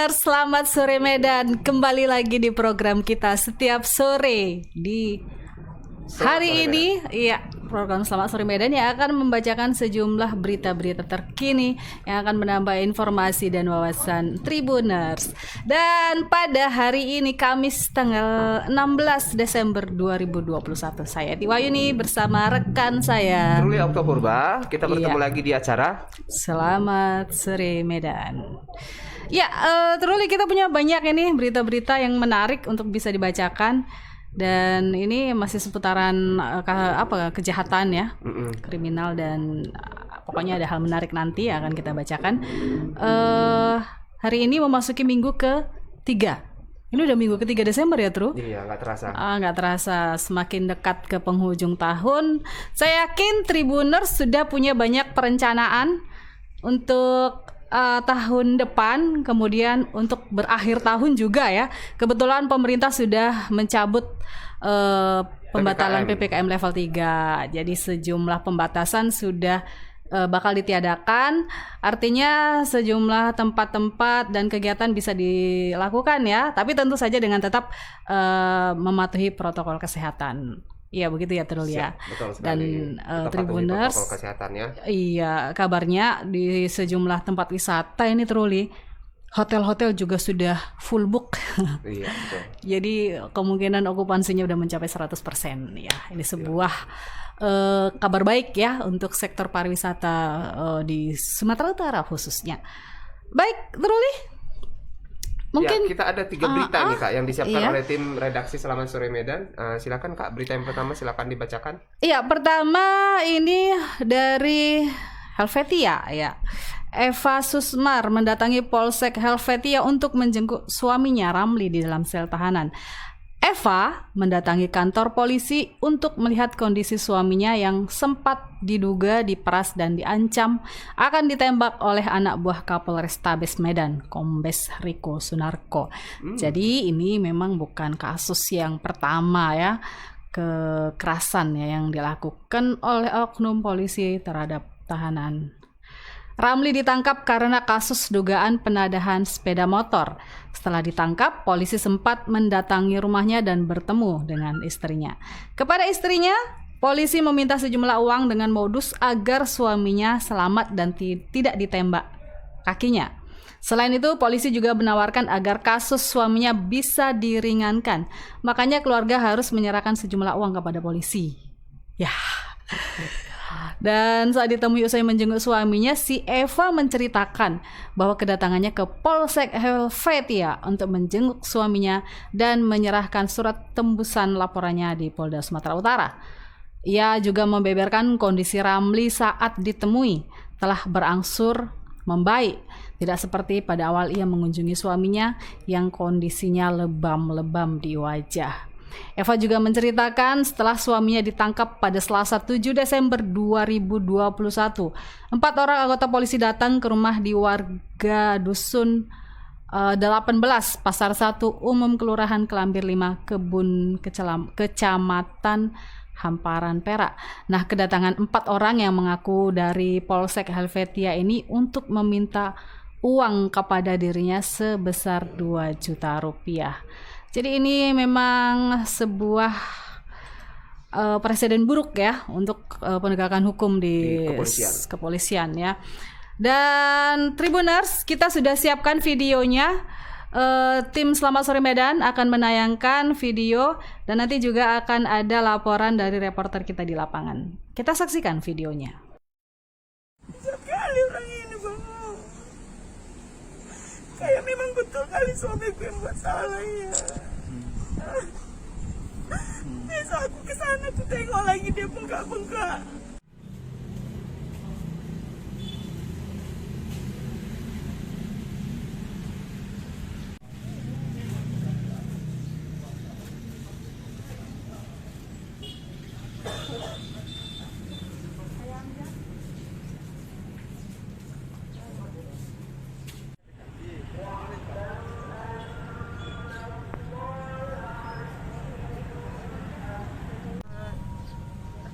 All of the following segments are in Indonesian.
Tribuners, selamat sore Medan. Kembali lagi di program kita setiap sore di hari ini. Iya, program Selamat Sore Medan yang akan membacakan sejumlah berita-berita terkini yang akan menambah informasi dan wawasan Tribuners. Dan pada hari ini Kamis tanggal 16 Desember 2021, saya Tiwayuni bersama rekan saya Truli Oktopurba. Kita bertemu lagi di acara Selamat Sore Medan. Ya, Truli, kita punya banyak ini berita-berita yang menarik untuk bisa dibacakan. Dan ini masih seputaran kejahatan ya, kriminal dan pokoknya ada hal menarik nanti yang akan kita bacakan. Hari ini memasuki minggu ke-3. Ini udah minggu ke-3 Desember ya, Tru? Iya, nggak terasa. Nggak terasa, semakin dekat ke penghujung tahun. Saya yakin Tribuners sudah punya banyak perencanaan untuk tahun depan, kemudian untuk berakhir tahun juga ya. Kebetulan pemerintah sudah mencabut pembatalan PPKM level 3. Jadi sejumlah pembatasan sudah bakal ditiadakan. Artinya sejumlah tempat-tempat dan kegiatan bisa dilakukan ya, tapi tentu saja dengan tetap mematuhi protokol kesehatan. Iya begitu ya, Trul ya. Betul sekali. Dan Tribuners, protokol kesehatannya. Iya, kabarnya di sejumlah tempat wisata ini, Truli, hotel-hotel juga sudah full book. Iya, betul. Jadi kemungkinan okupansinya udah mencapai 100% ya. Ini sebuah kabar baik ya untuk sektor pariwisata di Sumatera Utara khususnya. Baik, Truli. Mungkin ya, kita ada 3 berita nih Kak yang disiapkan oleh tim redaksi Selamat Sore Medan. Silakan Kak, berita yang pertama silakan dibacakan. Iya, pertama ini dari Helvetia ya. Eva Susmar mendatangi Polsek Helvetia untuk menjenguk suaminya Ramli di dalam sel tahanan. Eva mendatangi kantor polisi untuk melihat kondisi suaminya yang sempat diduga diperas dan diancam akan ditembak oleh anak buah Kapolrestabes Medan, Kombes Riko Sunarko. Jadi ini memang bukan kasus yang pertama ya, kekerasan ya yang dilakukan oleh oknum polisi terhadap tahanan. Ramli ditangkap karena kasus dugaan penadahan sepeda motor. Setelah ditangkap, polisi sempat mendatangi rumahnya dan bertemu dengan istrinya. Kepada istrinya, polisi meminta sejumlah uang dengan modus agar suaminya selamat dan tidak ditembak kakinya. Selain itu, polisi juga menawarkan agar kasus suaminya bisa diringankan. Makanya keluarga harus menyerahkan sejumlah uang kepada polisi. Ya. Dan saat ditemui usai menjenguk suaminya, si Eva menceritakan bahwa kedatangannya ke Polsek Helvetia untuk menjenguk suaminya dan menyerahkan surat tembusan laporannya di Polda Sumatera Utara. Ia juga membeberkan kondisi Ramli saat ditemui telah berangsur membaik, tidak seperti pada awal ia mengunjungi suaminya yang kondisinya lebam-lebam di wajah. Eva juga menceritakan setelah suaminya ditangkap pada Selasa 7 Desember 2021, 4 orang anggota polisi datang ke rumah di warga Dusun 18, Pasar 1 Umum Kelurahan Kelambir 5, Kecamatan Hamparan Perak. Nah, kedatangan 4 orang yang mengaku dari Polsek Helvetia ini untuk meminta uang kepada dirinya sebesar 2 juta rupiah. Jadi ini memang sebuah presiden buruk ya untuk penegakan hukum di kepolisian ya. Dan Tribuners, kita sudah siapkan videonya. Tim Selamat Sore Medan akan menayangkan video dan nanti juga akan ada laporan dari reporter kita di lapangan. Kita saksikan videonya. Sekali orang ini Bang. Kayak memang betul kali suamiku yang buat salah ya. Besok aku kesana tuh tengok lagi dia bengkak-bengkak.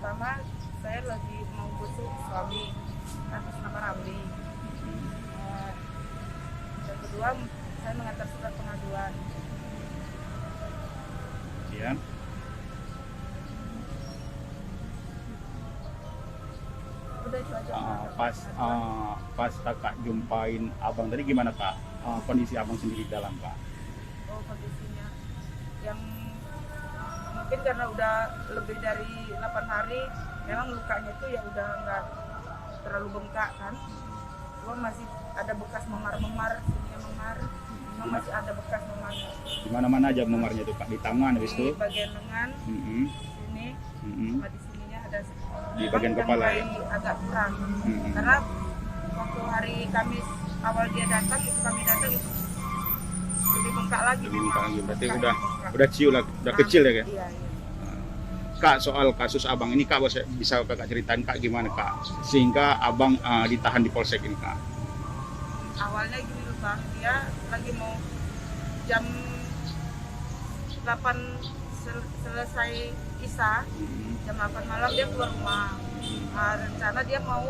Pertama saya lagi mau busuk suami atas nama Ramli. Yang kedua Saya mengantar surat pengaduan. Kemudian Udah itu aja. pas kakak jumpain abang tadi gimana kak? Kondisi abang sendiri di dalam kak? Oh, kondisinya yang mungkin karena udah lebih dari 8 hari, memang lukanya itu ya udah nggak terlalu bengkak kan, cuma masih ada bekas memar-memar, sininya memar, memang masih ada bekas memarnya. Di mana-mana aja memarnya tuh kak? Di tangan habis Di itu? bagian lengan, Mm-mm. sini, Mm-mm. sama di sininya ada. Di bagian Memang kepala udah ya? mulai agak kurang, Mm-mm. karena waktu hari Kamis awal dia datang, itu kami datang itu lebih bengkak lagi. Lebih memang. bengkak lagi, berarti Bengkak. udah ciu lah, udah kecil ya kak? Iya, iya. Kak, soal kasus abang ini kak bisa kakak ceritain kak gimana kak sehingga abang ditahan di polsek ini kak? Awalnya gini loh Bang, dia lagi mau jam 8 selesai isya, jam 8 malam dia keluar rumah. Rencana dia mau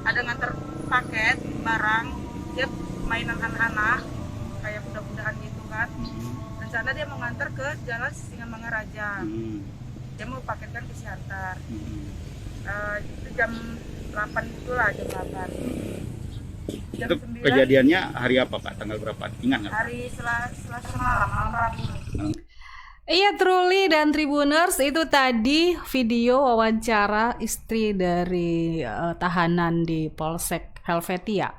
ada ngantar paket barang, dia mainan anak-anak kayak kuda-kudaan gitu kan. Rencana dia mau ngantar ke jalan Singamangaraja, dia mau paketkan ke Siantar. Itu jam 8 itulah, jam 8. Jam Itu 9 kejadiannya hari apa kak? Tanggal berapa? Ingat nggak? hari Selasa malam, malam Rabu. Iya, Truli dan Tribuners, itu tadi video wawancara istri dari tahanan di Polsek Helvetia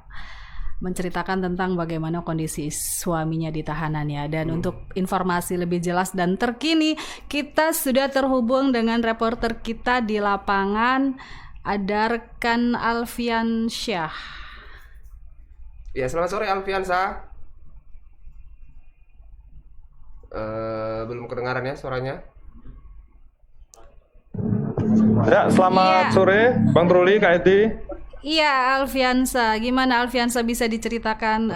menceritakan tentang bagaimana kondisi suaminya di tahanannya. Dan untuk informasi lebih jelas dan terkini, kita sudah terhubung dengan reporter kita di lapangan, ada rekan Alfian Syah. Ya, selamat sore Alfiansa. Belum kedengaran ya suaranya? Ya, selamat Iya. sore Bang Truli, Kak Eti. Iya, Alfiansa. Gimana Alfiansa bisa diceritakan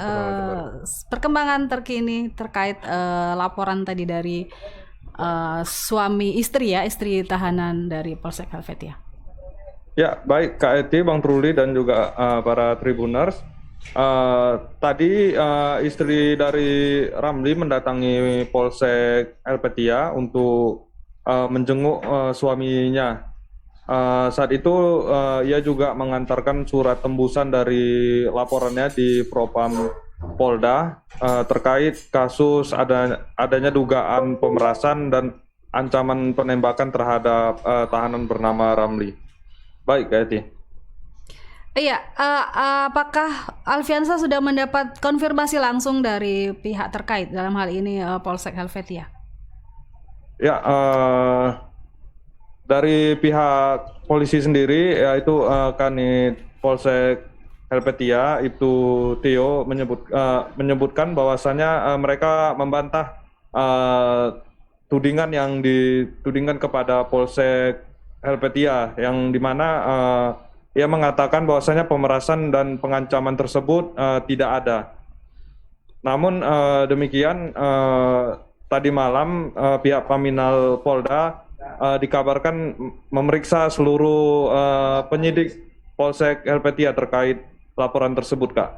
perkembangan terkini terkait laporan tadi dari suami istri istri tahanan dari Polsek Helvetia? Ya, baik Kak Eti, Bang Truli dan juga para Tribuners. Tadi istri dari Ramli mendatangi Polsek Helvetia untuk menjenguk suaminya. Saat itu ia juga mengantarkan surat tembusan dari laporannya di Propam Polda terkait kasus adanya dugaan pemerasan dan ancaman penembakan terhadap tahanan bernama Ramli. Baik, Kak Eti. Iya, apakah Alfiansa sudah mendapat konfirmasi langsung dari pihak terkait dalam hal ini Polsek Helvetia? Ya, dari pihak polisi sendiri, yaitu Kanit Polsek Helvetia, itu Theo menyebutkan bahwasannya mereka membantah tudingan yang ditudingkan kepada Polsek Helvetia, yang dimana ia mengatakan bahwasanya pemerasan dan pengancaman tersebut tidak ada. Namun demikian tadi malam pihak Paminal Polda dikabarkan memeriksa seluruh penyidik Polsek Helvetia terkait laporan tersebut, Kak.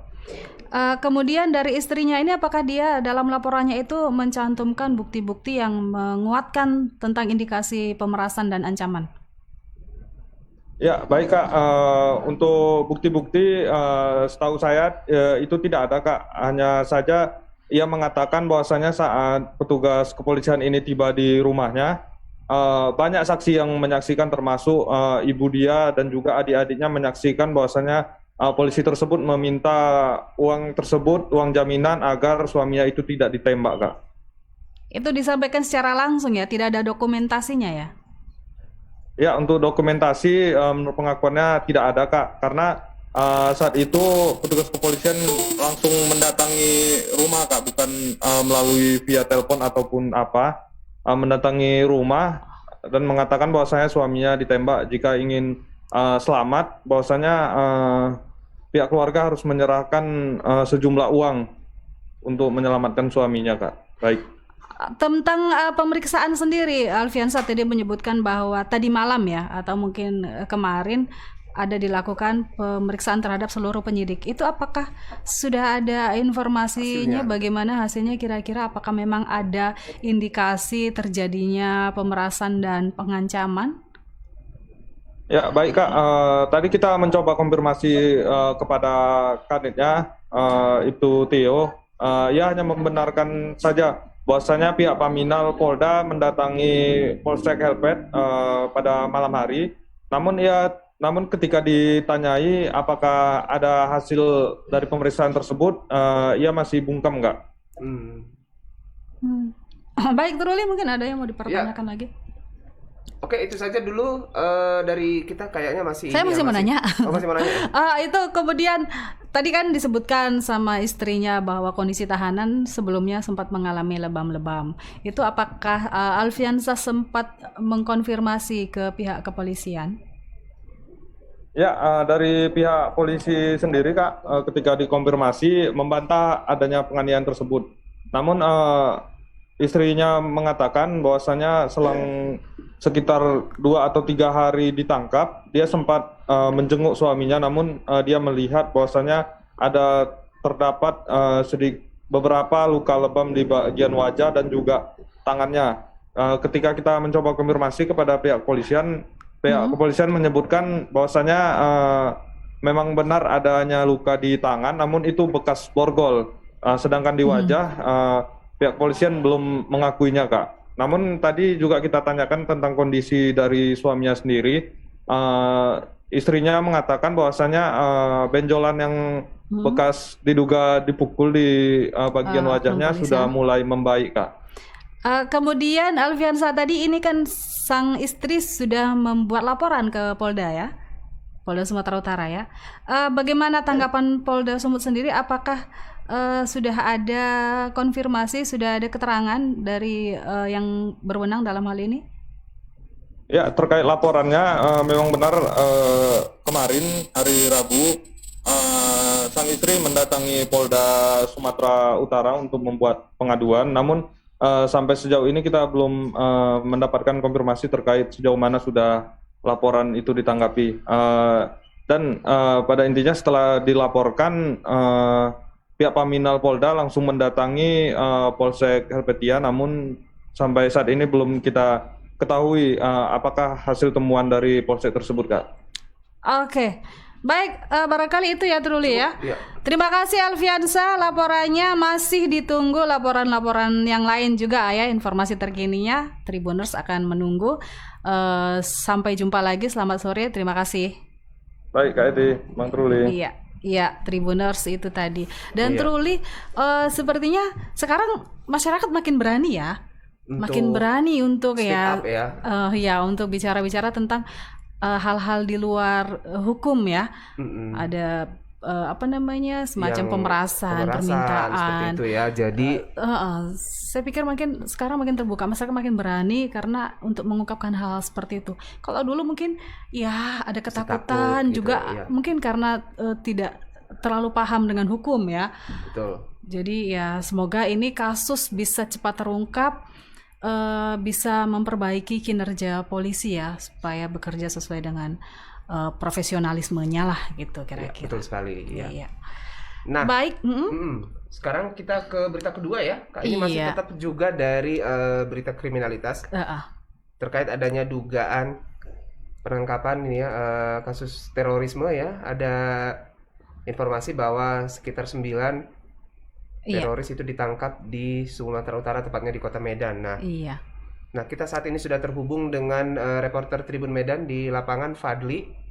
Kemudian dari istrinya ini, apakah dia dalam laporannya itu mencantumkan bukti-bukti yang menguatkan tentang indikasi pemerasan dan ancaman? Ya, baik Kak. Untuk bukti-bukti setahu saya itu tidak ada, Kak. Hanya saja ia mengatakan bahwasanya saat petugas kepolisian ini tiba di rumahnya, banyak saksi yang menyaksikan, termasuk ibu dia dan juga adik-adiknya menyaksikan bahwasanya polisi tersebut meminta uang tersebut, uang jaminan agar suaminya itu tidak ditembak, Kak. Itu disampaikan secara langsung ya, tidak ada dokumentasinya ya? Ya, untuk dokumentasi menurut pengakuannya tidak ada, Kak, karena saat itu petugas kepolisian langsung mendatangi rumah, Kak, bukan melalui via telepon ataupun apa, mendatangi rumah dan mengatakan bahwasanya suaminya ditembak. Jika ingin selamat, bahwasanya pihak keluarga harus menyerahkan sejumlah uang untuk menyelamatkan suaminya, Kak. Baik. Tentang pemeriksaan sendiri, Alfiansa tadi menyebutkan bahwa tadi malam ya, atau mungkin kemarin ada dilakukan pemeriksaan terhadap seluruh penyidik. Itu apakah sudah ada informasinya, bagaimana hasilnya kira-kira, apakah memang ada indikasi terjadinya pemerasan dan pengancaman? Ya, baik Kak. Tadi kita mencoba konfirmasi kepada kanitnya, itu Theo. Ia hanya membenarkan saja bahwasanya pihak Paminal Polda mendatangi Polsek Helpet pada malam hari. Namun ketika ditanyai apakah ada hasil dari pemeriksaan tersebut, ia masih bungkam nggak? Baik, Truli, mungkin ada yang mau dipertanyakan lagi? Oke, itu saja dulu dari kita, kayaknya masih. Saya masih mau nanya. Oh, masih mau nanya. Itu kemudian tadi kan disebutkan sama istrinya bahwa kondisi tahanan sebelumnya sempat mengalami lebam-lebam. Itu apakah Alfiansa sempat mengkonfirmasi ke pihak kepolisian? Ya, dari pihak polisi sendiri Kak, ketika dikonfirmasi membantah adanya penganiayaan tersebut. Namun istrinya mengatakan bahwasanya selang sekitar 2 atau 3 hari ditangkap, dia sempat menjenguk suaminya, namun dia melihat bahwasanya terdapat beberapa luka lebam di bagian wajah dan juga tangannya. Ketika kita mencoba konfirmasi kepada pihak kepolisian menyebutkan bahwasanya memang benar adanya luka di tangan, namun itu bekas borgol. Sedangkan di wajah pihak kepolisian belum mengakuinya Kak. Namun tadi juga kita tanyakan tentang kondisi dari suaminya sendiri. Istrinya mengatakan bahwasanya benjolan yang bekas diduga dipukul di bagian wajahnya sudah mulai membaik Kak. Kemudian Alfiansa, tadi ini kan sang istri sudah membuat laporan ke Polda ya, Polda Sumatera Utara ya. Bagaimana tanggapan Polda Sumut sendiri? Apakah sudah ada konfirmasi, sudah ada keterangan dari yang berwenang dalam hal ini? Ya, terkait laporannya memang benar kemarin hari Rabu sang istri mendatangi Polda Sumatera Utara untuk membuat pengaduan. Namun sampai sejauh ini kita belum mendapatkan konfirmasi terkait sejauh mana sudah laporan itu ditanggapi. Dan pada intinya setelah dilaporkan, pihak Paminal Polda langsung mendatangi Polsek Helvetia. Namun sampai saat ini belum kita ketahui apakah hasil temuan dari Polsek tersebut, Kak. Oke. Baik, barangkali itu ya Truli ya. Iya. Terima kasih Alfiansa, laporannya masih ditunggu laporan-laporan yang lain juga ya, informasi terkininya. Tribuners akan menunggu. Sampai jumpa lagi, selamat sore, terima kasih. Baik Kak Edi, Bang Truli. Iya, Tribuners itu tadi. Dan Truli, sepertinya sekarang masyarakat makin berani ya, makin berani untuk untuk bicara-bicara tentang hal-hal di luar hukum ya. Ada semacam pemerasan, permintaan seperti itu ya. Jadi saya pikir sekarang makin terbuka, masyarakat makin berani karena untuk mengungkapkan hal seperti itu. Kalau dulu mungkin ya ada ketakutan gitu, juga ya. Mungkin karena tidak terlalu paham dengan hukum ya. Betul. Jadi ya semoga ini kasus bisa cepat terungkap, bisa memperbaiki kinerja polisi ya, supaya bekerja sesuai dengan profesionalismenya lah gitu kira-kira. Ya, betul sekali. Ya. Iya. Nah, baik. Sekarang kita ke berita kedua ya. Kak, ini masih tetap juga dari berita kriminalitas terkait adanya dugaan penangkapan ini ya, kasus terorisme ya. Ada informasi bahwa sekitar 9 teroris itu ditangkap di Sumatera Utara, tepatnya di Kota Medan. Nah, kita saat ini sudah terhubung dengan reporter Tribun Medan di lapangan, Fadli.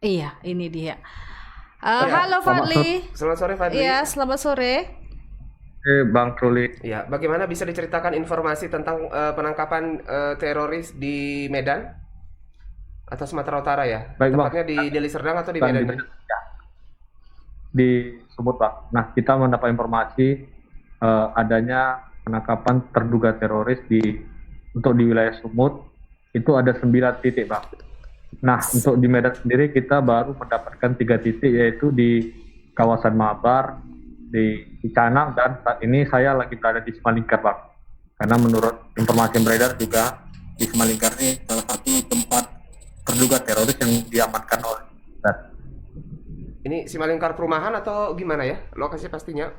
Iya, ini dia. Halo Fadli. Selamat sore Fadli. Iya, selamat sore. Bang Truli. Ya, bagaimana bisa diceritakan informasi tentang penangkapan teroris di Medan atau Sumatera Utara ya? Baik, tepatnya di Deli Serdang atau di Medan? Di Sumut, Pak. Nah, kita mendapat informasi adanya penangkapan terduga teroris untuk di wilayah Sumut. Itu ada 9 titik, Pak. Nah, untuk di Medan sendiri kita baru mendapatkan 3 titik, yaitu di kawasan Mabar, di Canang, dan saat ini saya lagi berada di Semalingkar, Pak. Karena menurut informasi yang beredar juga di Semalingkar ini salah satu tempat terduga teroris yang diamankan oleh dan Ini Simalingkar perumahan atau gimana ya lokasi pastinya?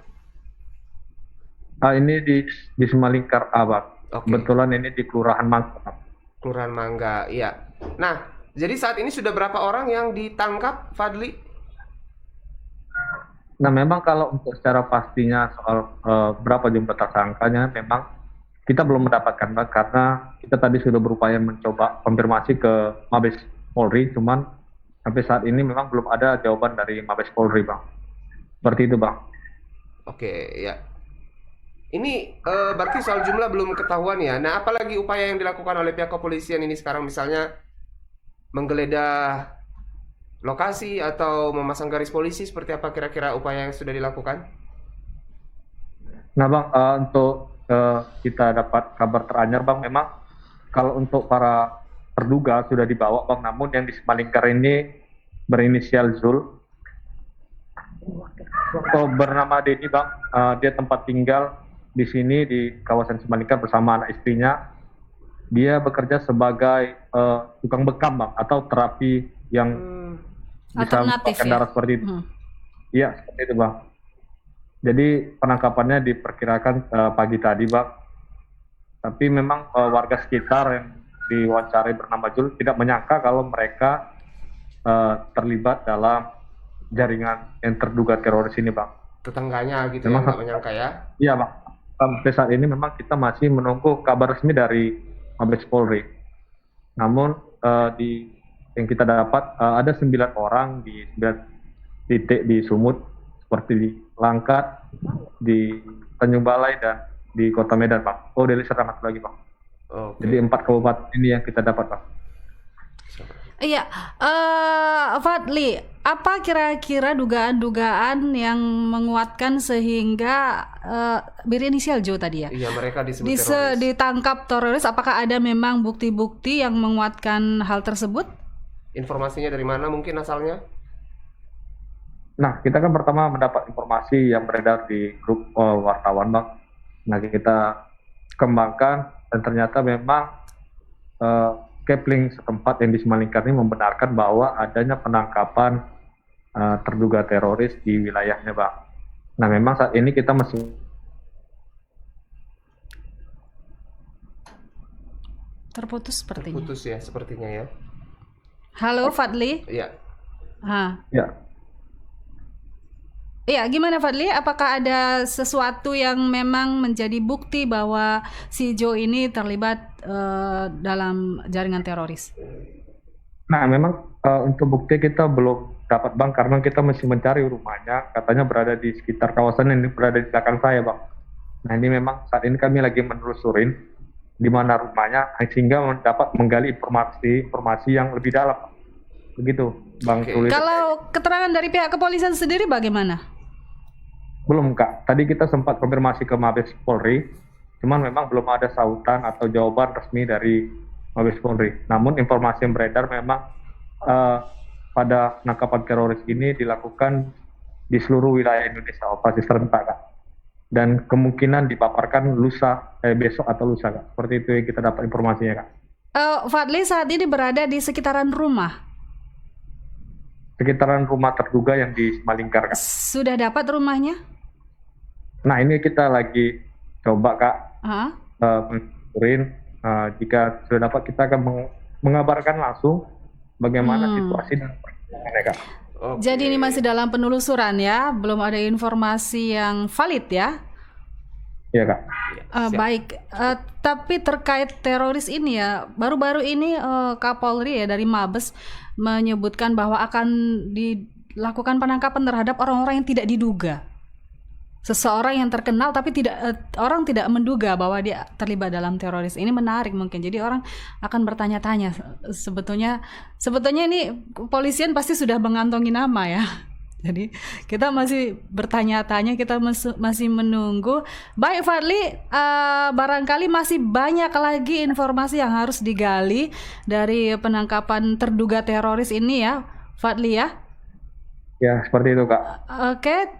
ini di Simalingkar Abang. Oke. Kebetulan ini di Kelurahan Mangga. Kelurahan Mangga, iya. Nah, jadi saat ini sudah berapa orang yang ditangkap, Fadli? Nah, memang kalau untuk secara pastinya soal berapa jumlah tersangkanya, memang kita belum mendapatkan, Bang, karena kita tadi sudah berupaya mencoba konfirmasi ke Mabes Polri, cuman sampai saat ini memang belum ada jawaban dari Mabes Polri, Bang. Seperti itu, Bang. Oke, ya. Ini berarti soal jumlah belum ketahuan ya. Nah, apalagi upaya yang dilakukan oleh pihak kepolisian ini sekarang, misalnya menggeledah lokasi atau memasang garis polisi, seperti apa kira-kira upaya yang sudah dilakukan? Nah, Bang, untuk kita dapat kabar teranyar, Bang, memang kalau untuk para terduga sudah dibawa, Bang, namun yang di Simalingkar ini berinisial Zul, bernama Denny, Bang. Dia tempat tinggal di sini di kawasan Simalingkar bersama anak istrinya. Dia bekerja sebagai tukang bekam, Bang, atau terapi yang bisa Alternatif mengeluarkan ya? darah seperti itu. Iya, seperti itu, Bang. Jadi penangkapannya diperkirakan pagi tadi, Bang. Tapi memang warga sekitar yang diwawancarai bernama Jul tidak menyangka kalau mereka terlibat dalam jaringan yang terduga teroris ini, Bang. Tetangganya gitu Memang ya, nggak menyangka ya? Iya, Bang. Sampai saat ini memang kita masih menunggu kabar resmi dari Mabes Polri. Namun yang kita dapat ada 9 orang di 9 titik di Sumut, seperti di Langkat, di Tanjung Balai, dan di Kota Medan, Bang. Oh, Deli Serdang lagi, Bang. Oke. Jadi 4 kabupaten ini yang kita dapat, Bang. Iya, Fadli, apa kira-kira dugaan-dugaan yang menguatkan sehingga berinisial Jo tadi ya? Iya, mereka disebut teroris. Ditangkap teroris? Apakah ada memang bukti-bukti yang menguatkan hal tersebut? Informasinya dari mana mungkin asalnya? Nah, kita kan pertama mendapat informasi yang beredar di grup wartawan, Bang. Nah, kita kembangkan dan ternyata memang Kepling setempat yang di Simalingkar ini membenarkan bahwa adanya penangkapan terduga teroris di wilayahnya, Bang. Nah, memang saat ini kita masih Terputus sepertinya. Terputus ya, sepertinya ya. Halo, Fadli. Iya. ya. Iya, gimana Fadli? Apakah ada sesuatu yang memang menjadi bukti bahwa si Jo ini terlibat dalam jaringan teroris? Nah, memang untuk bukti kita belum dapat, Bang, karena kita masih mencari rumahnya. Katanya berada di sekitar kawasan yang berada di belakang saya, Bang. Nah, ini memang saat ini kami lagi menelusurin di mana rumahnya sehingga dapat menggali informasi yang lebih dalam. Begitu, Bang. Oke. Kalau keterangan dari pihak kepolisian sendiri bagaimana? Belum, Kak. Tadi kita sempat konfirmasi ke Mabes Polri, cuman memang belum ada sautan atau jawaban resmi dari Mabes Polri. Namun informasi yang beredar memang pada penangkapan teroris ini dilakukan di seluruh wilayah Indonesia, operasi serentak, Kak. Dan kemungkinan dipaparkan besok atau lusa, Kak. Seperti itu yang kita dapat informasinya, Kak. Fadli saat ini berada di sekitaran rumah. Sekitaran rumah terduga yang di Simalingkar, Kak. Sudah dapat rumahnya? Nah, ini kita lagi coba, Kak, mengukurin. Jika sudah dapat, kita akan mengabarkan langsung bagaimana situasi dan perkembangannya, Kak. Oke. Jadi ini masih dalam penelusuran ya, belum ada informasi yang valid ya? Iya, Kak. Siap. Baik, tapi terkait teroris ini ya, baru-baru ini Kapolri ya dari Mabes menyebutkan bahwa akan dilakukan penangkapan terhadap orang-orang yang tidak diduga. Seseorang yang terkenal tapi orang tidak menduga bahwa dia terlibat dalam teroris. Ini menarik mungkin. Jadi orang akan bertanya-tanya sebetulnya ini kepolisian pasti sudah mengantongi nama ya. Jadi kita masih bertanya-tanya, kita masih menunggu. Baik Fadli, barangkali masih banyak lagi informasi yang harus digali dari penangkapan terduga teroris ini ya, Fadli ya. Ya, seperti itu, Kak. Oke,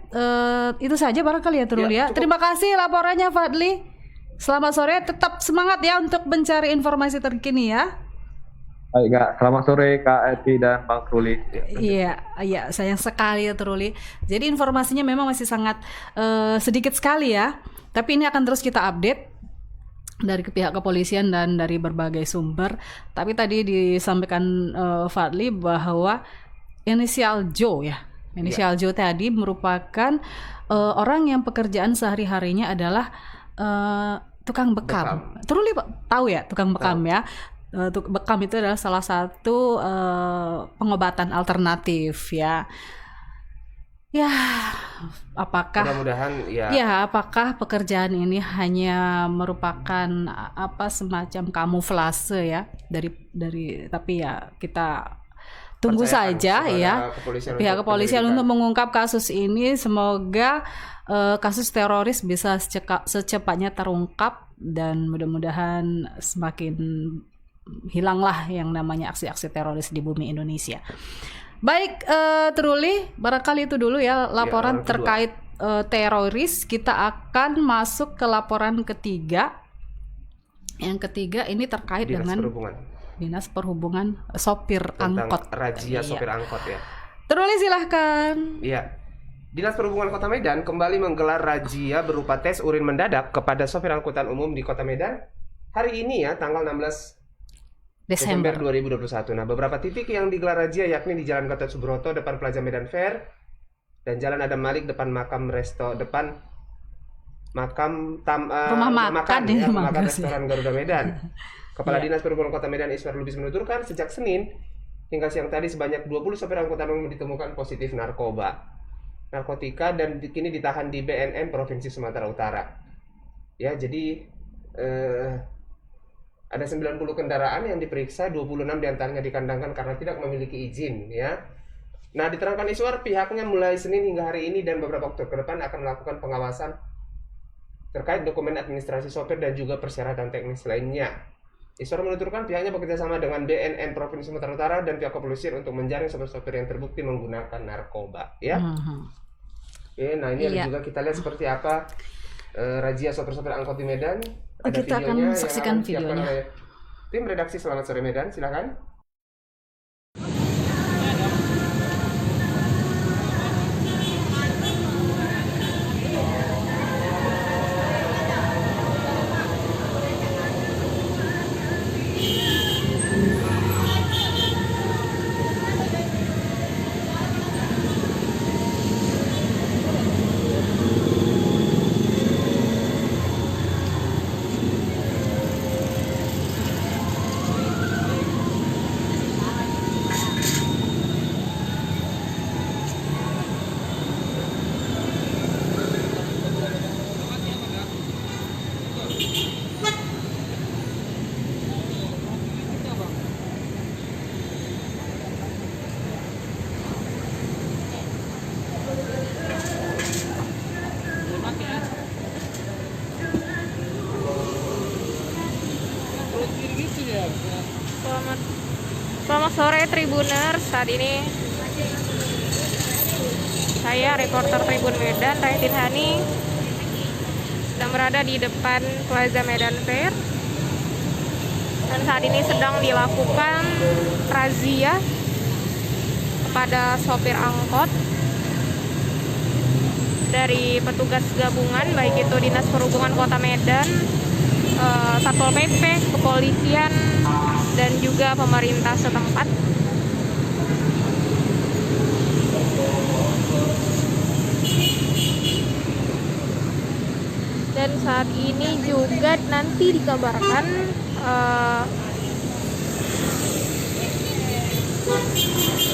itu saja barangkali ya Trul ya. cukup. Terima kasih laporannya Fadli. Selamat sore, tetap semangat ya untuk mencari informasi terkini ya. Baik Kak, selamat sore Kak Eti dan Bang Truli. Iya, sayang sekali ya Truli. Jadi informasinya memang masih sangat sedikit sekali ya. Tapi ini akan terus kita update dari pihak kepolisian dan dari berbagai sumber. Tapi tadi disampaikan Fadli bahwa inisial Joe ya. Inisial Joe tadi merupakan orang yang pekerjaan sehari-harinya adalah tukang bekam. Truli tahu ya tukang bekam ya. Bekam itu adalah salah satu pengobatan alternatif ya. Ya, apakah mudah-mudahan apakah pekerjaan ini hanya merupakan semacam kamuflase ya dari tapi ya kita tunggu saja ya pihak kepolisian untuk mengungkap kasus ini. Semoga kasus teroris bisa secepatnya terungkap dan mudah-mudahan semakin hilanglah yang namanya aksi-aksi teroris di bumi Indonesia. Baik, Truli, barangkali itu dulu ya laporan terkait teroris. Kita akan masuk ke laporan ketiga. Yang ketiga ini terkait dengan Dinas Perhubungan sopir angkot. Razia sopir angkot ya. Truli silahkan. Iya. Dinas Perhubungan Kota Medan kembali menggelar razia berupa tes urin mendadak kepada sopir angkutan umum di Kota Medan hari ini ya, tanggal 16 Desember 2021. Nah, beberapa titik yang digelar razia yakni di Jalan Gatot Subroto depan Plaza Medan Fair dan Jalan Adam Malik depan makam rumah makan restoran Garuda Medan. Kepala Dinas Perhubungan Kota Medan Iswar Lubis menuturkan sejak Senin hingga siang tadi sebanyak 20 sopir angkutan umum ditemukan positif narkotika dan kini ditahan di BNN Provinsi Sumatera Utara. Ya, jadi ada 90 kendaraan yang diperiksa, 26 diantaranya dikandangkan karena tidak memiliki izin ya. Nah, diterangkan Iswar pihaknya mulai Senin hingga hari ini dan beberapa waktu ke depan akan melakukan pengawasan terkait dokumen administrasi sopir dan juga persyaratan teknis lainnya. Iswar menuturkan pihaknya bekerja sama dengan BNN Provinsi Sumatera Utara dan pihak kepolisian untuk menjaring sopir-sopir yang terbukti menggunakan narkoba ya. Nah ini ada juga kita lihat seperti apa razia sopir-sopir angkot di Medan. Ada kita akan saksikan videonya. Tim redaksi Selamat Sore Medan, silakan. Selamat sore Tribuners. Saat ini saya reporter Tribun Medan Raitin Hani sedang berada di depan Plaza Medan Fair dan saat ini sedang dilakukan razia kepada sopir angkot dari petugas gabungan baik itu Dinas Perhubungan Kota Medan, Satpol PP, kepolisian dan juga pemerintah setempat. Dan saat ini juga nanti dikabarkan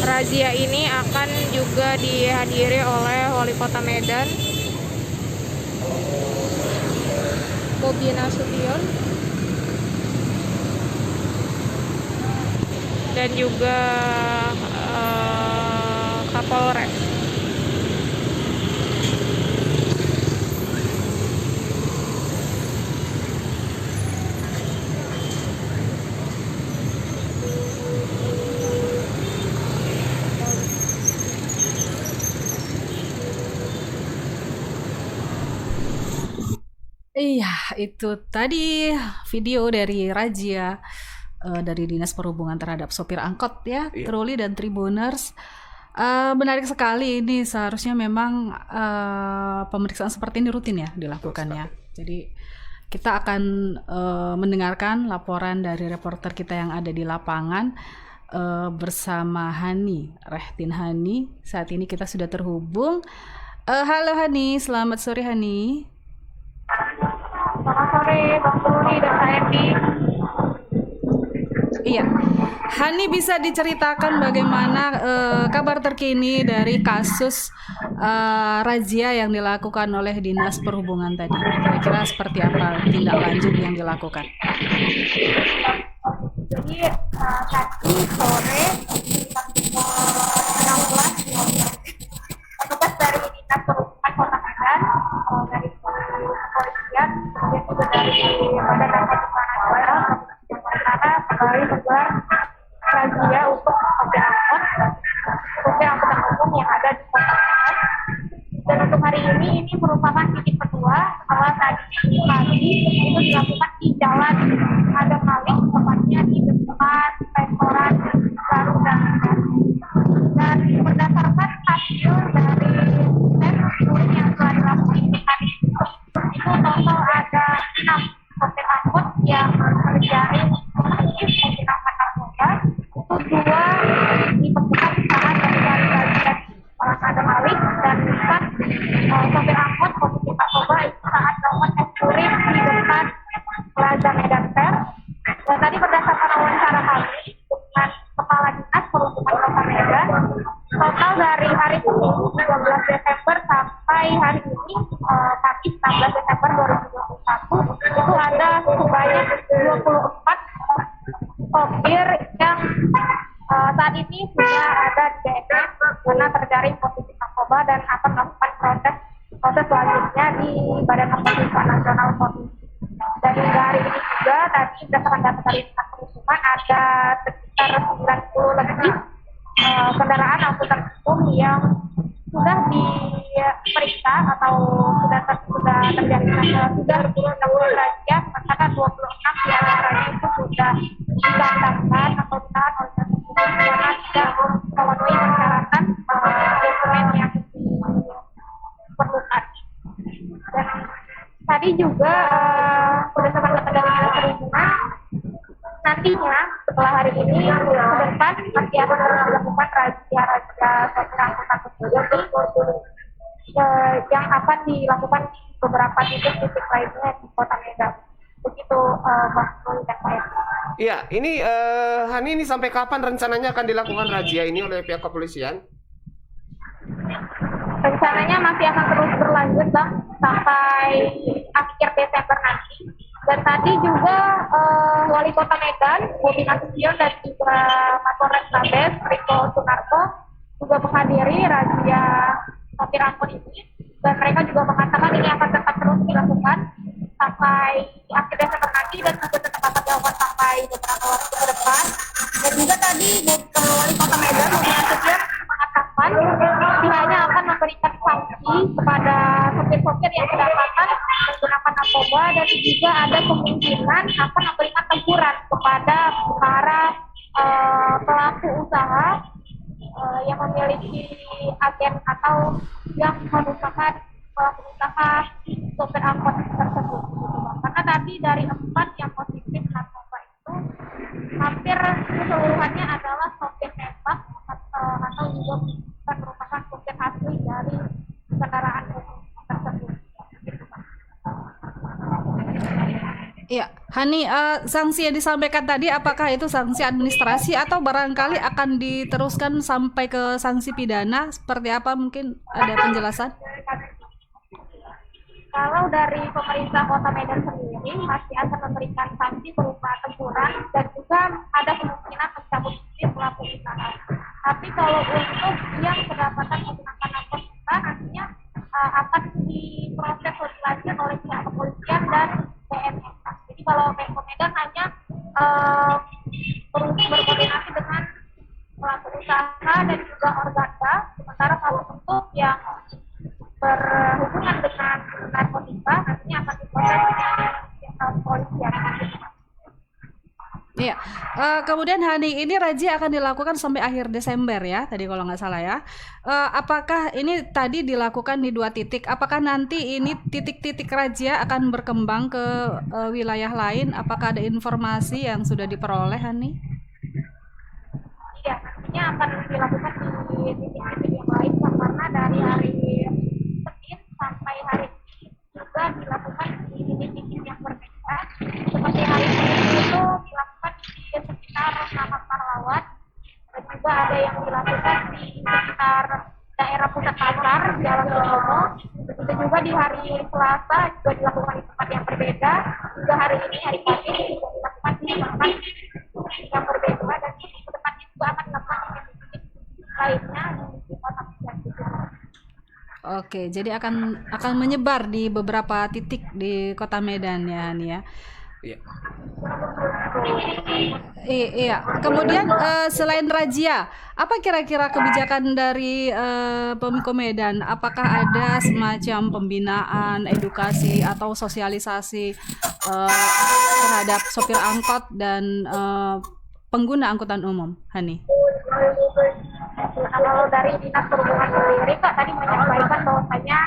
razia ini akan juga dihadiri oleh Wali Kota Medan Bobi Nasution dan juga Kapolres. Iya, itu tadi video dari razia dari Dinas Perhubungan terhadap sopir angkot ya, troli dan tribuners. Menarik sekali ini, seharusnya memang pemeriksaan seperti ini rutin ya dilakukannya. Jadi kita akan mendengarkan laporan dari reporter kita yang ada di lapangan bersama Hani, Rehtin Hani. Saat ini kita sudah terhubung. Halo Hani, selamat sore Hani. Selamat sore Bang Tuli dan Kak Evi. Iya, Hani bisa diceritakan bagaimana kabar terkini dari kasus razia yang dilakukan oleh Dinas Perhubungan tadi? Kira-kira seperti apa tindak lanjut yang dilakukan? Jadi tadi sore sekitar pukul 16, petugas dari Dinas Perhubungan Kota Medan, dari kepolisian, kemudian juga dari Badan Narkotika Nasional, karena kembali menggelar razia untuk sopir angkutan umum yang ada di Kota Medan. Dan untuk hari ini merupakan titik kedua setelah tadi pagi itu dilakukan di Jalan Adam Malik, tepatnya di depan restoran Baru dan berdasarkan hasil dari tes urin yang telah dilakukan ini tadi itu total ada 6 sopir angkut yang terjaring positif menggunakan narkoba. Itu 2 ditemukan saat dari razia Adam Malik dan 4 sopir angkut positif narkoba itu saat melakukan tes urin di depan Plaza Medan Fair. Dan tadi berdasarkan wawancara kami dengan Kepala Dinas Perhubungan Kota Medan, total dari hari Senin 12 Desember sampai hari ini Kamis 16 Desember 2021 itu ada sebanyak 24 sopir yang saat ini sudah ada di BNN karena terjaring positif narkoba dan akan melakukan proses selanjutnya di Badan Narkotika Nasional Provinsi. Dan hingga hari ini juga tadi berdasarkan data dari Dinas Perhubungan ada sekitar 90 lebih kendaraan angkutan umum yang sudah diperiksa atau sudah terjaring razia, sementara 26 diantaranya itu sudah ditangkapkan atau ditahan oleh karena tidak memenuhi persyaratan dokumen yang diperlukan. Dan tadi juga berdasarkan data dari Dinas Perhubungan, nantinya setelah hari ini ke depan masih akan terus dilakukan razia sopir angkutan umum yang akan dilakukan di beberapa titik lainnya di Kota Medan. Begitu Bang Tuli dan saya. Iya, ini Hani, ini sampai kapan rencananya akan dilakukan razia ini oleh pihak kepolisian? Rencananya masih akan terus berlanjut Bang sampai akhir Desember nanti. Dan tadi juga Wali Kota Medan, Bobi Nasution dan juga Kapolres Tabes, Riko Sunarto juga menghadiri razia sopir angkut ini. Dan mereka juga mengatakan ini akan tetap terus dilakukan sampai akhir Desember nanti dan juga tetap akan dilakukan sampai beberapa waktu ke depan. Dan juga tadi Wali Kota Medan, Bobi Nasution mengatakan pihaknya akan memberikan sanksi kepada sopir-sopir yang kedapatan menggunakan narkoba dan juga ada kemungkinan akan memberikan teguran kepada para pelaku usaha yang memiliki agen atau yang merupakan pelaku usaha sopir angkot tersebut. Karena tadi dari 4 yang positif narkoba itu hampir keseluruhannya adalah sopir tembak atau juga merupakan sopir asli dari kendaraan umum tersebut. Iya, Hani, sanksi yang disampaikan tadi apakah itu sanksi administrasi atau barangkali akan diteruskan sampai ke sanksi pidana? Seperti apa, mungkin ada penjelasan? Kalau dari pemerintah Kota Medan sendiri masih akan memberikan sanksi berupa teguran dan juga ada kemungkinan mencabut izin pelaku usaha. Tapi kalau untuk yang kedapatan menggunakan narkotika nantinya akan diproses lebih lanjut oleh pihak kepolisian dan BNN. Jadi kalau Menko Medan hanya berkoordinasi dengan pelaku usaha dan juga organda, sementara kalau untuk yang berhubungan dengan narkotika nantinya akan diproses dengan pihak kepolisian. Iya, Kemudian Hani, ini razia akan dilakukan sampai akhir Desember ya, tadi kalau nggak salah ya. Apakah ini tadi dilakukan di 2 titik? Apakah nanti ini titik-titik razia akan berkembang ke wilayah lain? Apakah ada informasi yang sudah diperoleh, Hani? Iya, nantinya akan dilakukan di titik-titik yang lain karena dari hari Senin sampai hari ini juga dilakukan di titik-titik yang berbeda. Seperti hari ini itu dilakukan di sekitar Taman Pahlawan dan juga ada yang dilakukan di sekitar daerah pusat pasar Jalan Donomo. Begitu juga di hari Selasa juga dilakukan di tempat yang berbeda. Juga hari ini hari Kamis juga dilakukan di tempat yang berbeda dan ke depannya juga akan dilakukan di titik lainnya di kota Medan. Oke, jadi akan menyebar di beberapa titik di Kota Medan ya, Hani ya. Iya. Iya. Kemudian selain razia, apa kira-kira kebijakan dari Pemko Medan? Apakah ada semacam pembinaan, edukasi atau sosialisasi terhadap sopir angkot dan pengguna angkutan umum, Hani? Kalau dari Dinas Perhubungan sendiri, Kak, tadi menyampaikan bahwasanya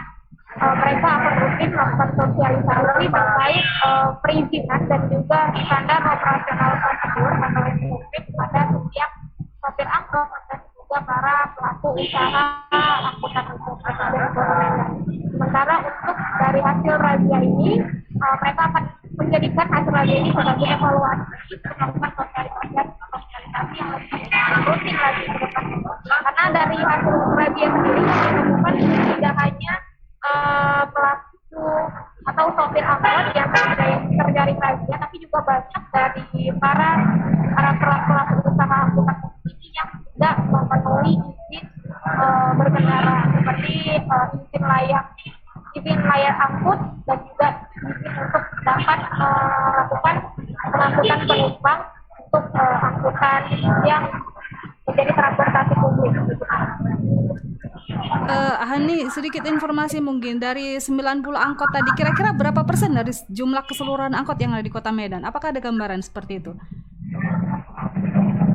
mereka akan rutin melakukan sosialisasi terkait perizinan dan juga standar operasional prosedur atau SOP pada setiap sopir angkot dan juga para pelaku usaha angkutan umum dan perorangan. Sementara untuk dari hasil razia ini, mereka akan menjadikan hasil razia ini sebagai evaluasi untuk melakukan sosialisasi yang lebih rutin lagi ke depannya. Karena dari hasil razia sendiri kami menemukan tidak hanya pelaku atau sopir angkot yang terjaring razia, tapi juga banyak dari para pelaku usaha angkutan ini yang tidak memenuhi izin berkendara seperti izin layak angkut dan juga izin untuk dapat melakukan pengangkutan penumpang untuk angkutan yang menjadi transportasi publik. Hani, sedikit informasi mungkin dari 90 angkot tadi, kira-kira berapa persen dari jumlah keseluruhan angkot yang ada di Kota Medan? Apakah ada gambaran seperti itu?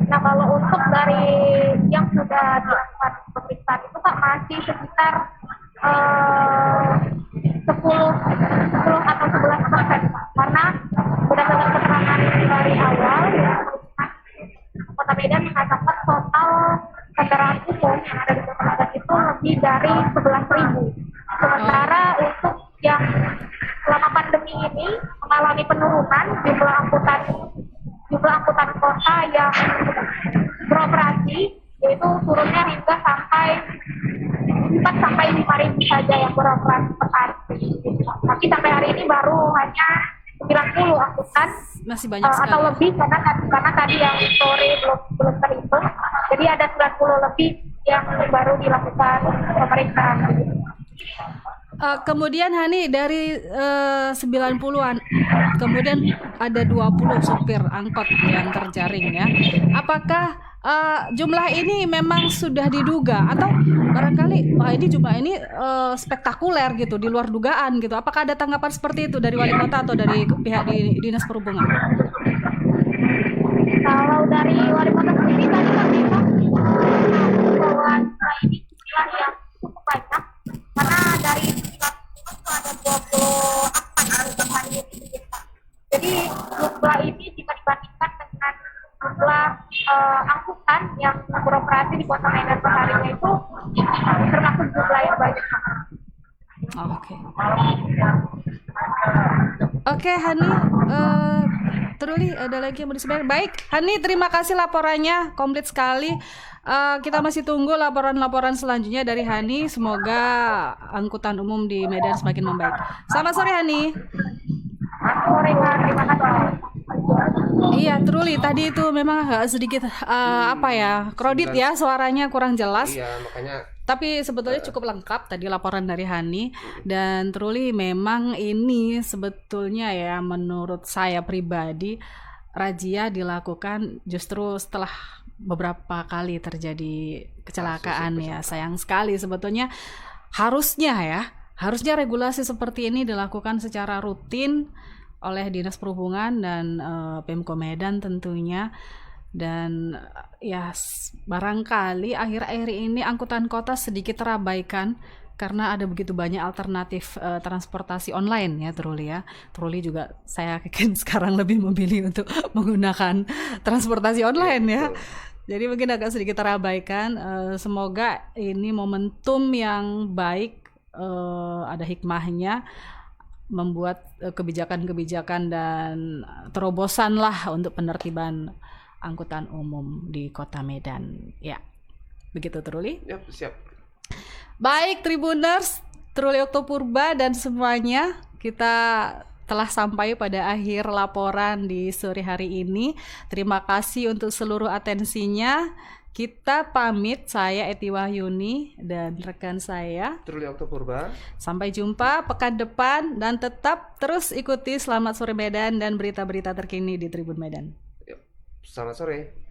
Nah, kalau untuk dari yang sudah dilakukan pemeriksaan itu Kak masih sekitar 10 atau 11%, karena berdasarkan keterangan dari awal Kota Medan mengatakan total kendaraan umum yang ada di Kota Medan itu lebih dari 11.000. Sementara untuk yang selama pandemi ini mengalami penurunan jumlah angkutan kota yang beroperasi, yaitu turunnya hingga sampai 4-5 ribu saja yang beroperasi per hari. Tapi sampai hari ini baru hanya 90 angkutan, masih banyak sekali atau lebih karena tadi yang sore belum terhitung. Jadi ada 90 lebih yang baru dilakukan pemeriksaan. Kemudian Hani, dari 90-an kemudian ada 20 sopir angkot yang terjaring ya. Apakah jumlah ini memang sudah diduga atau barangkali jumlah ini spektakuler gitu, di luar dugaan gitu? Apakah ada tanggapan seperti itu dari wali kota atau dari pihak di Dinas Perhubungan? Kalau dari wali kota sendiri tadi kan memang bahwa ini jumlah yang cukup banyak, karena dari 90 ada 24 hari ini. Jadi jumlah ini jika dibandingkan dengan jumlah angkutan yang beroperasi di Kota Medan perharinya itu termasuk jumlah yang banyak. Oke, Hani, Truli ada lagi yang mau disampaikan? Baik, Hani, terima kasih laporannya, komplit sekali. Kita masih tunggu laporan-laporan selanjutnya dari Hani. Semoga angkutan umum di Medan semakin membaik. Selamat sore, Hani. Sore, terima kasih. Iya, Truli, tadi itu memang sedikit kredit ya, suaranya kurang jelas. Iya, makanya. Tapi sebetulnya cukup lengkap tadi laporan dari Hani. Dan Truli, memang ini sebetulnya ya, menurut saya pribadi, razia dilakukan justru setelah beberapa kali terjadi kecelakaan ya. Sayang sekali sebetulnya. Harusnya regulasi seperti ini dilakukan secara rutin oleh Dinas Perhubungan dan Pemko Medan tentunya. Dan ya barangkali akhir-akhir ini angkutan kota sedikit terabaikan karena ada begitu banyak alternatif transportasi online ya Truli ya. Truli juga saya yakin sekarang lebih memilih untuk menggunakan transportasi online ya. Jadi mungkin agak sedikit terabaikan. Semoga ini momentum yang baik, ada hikmahnya, membuat kebijakan-kebijakan dan terobosan lah untuk penertiban angkutan umum di Kota Medan. Ya, begitu Truli. Yap, siap. Baik Tribuners, Truli Oktopurba dan semuanya, kita telah sampai pada akhir laporan di sore hari ini. Terima kasih untuk seluruh atensinya. Kita pamit, saya Eti Wahyuni dan rekan saya Truli Oktopurba. Sampai jumpa pekan depan dan tetap terus ikuti Selamat Sore Medan dan berita-berita terkini di Tribun Medan. Selamat sore.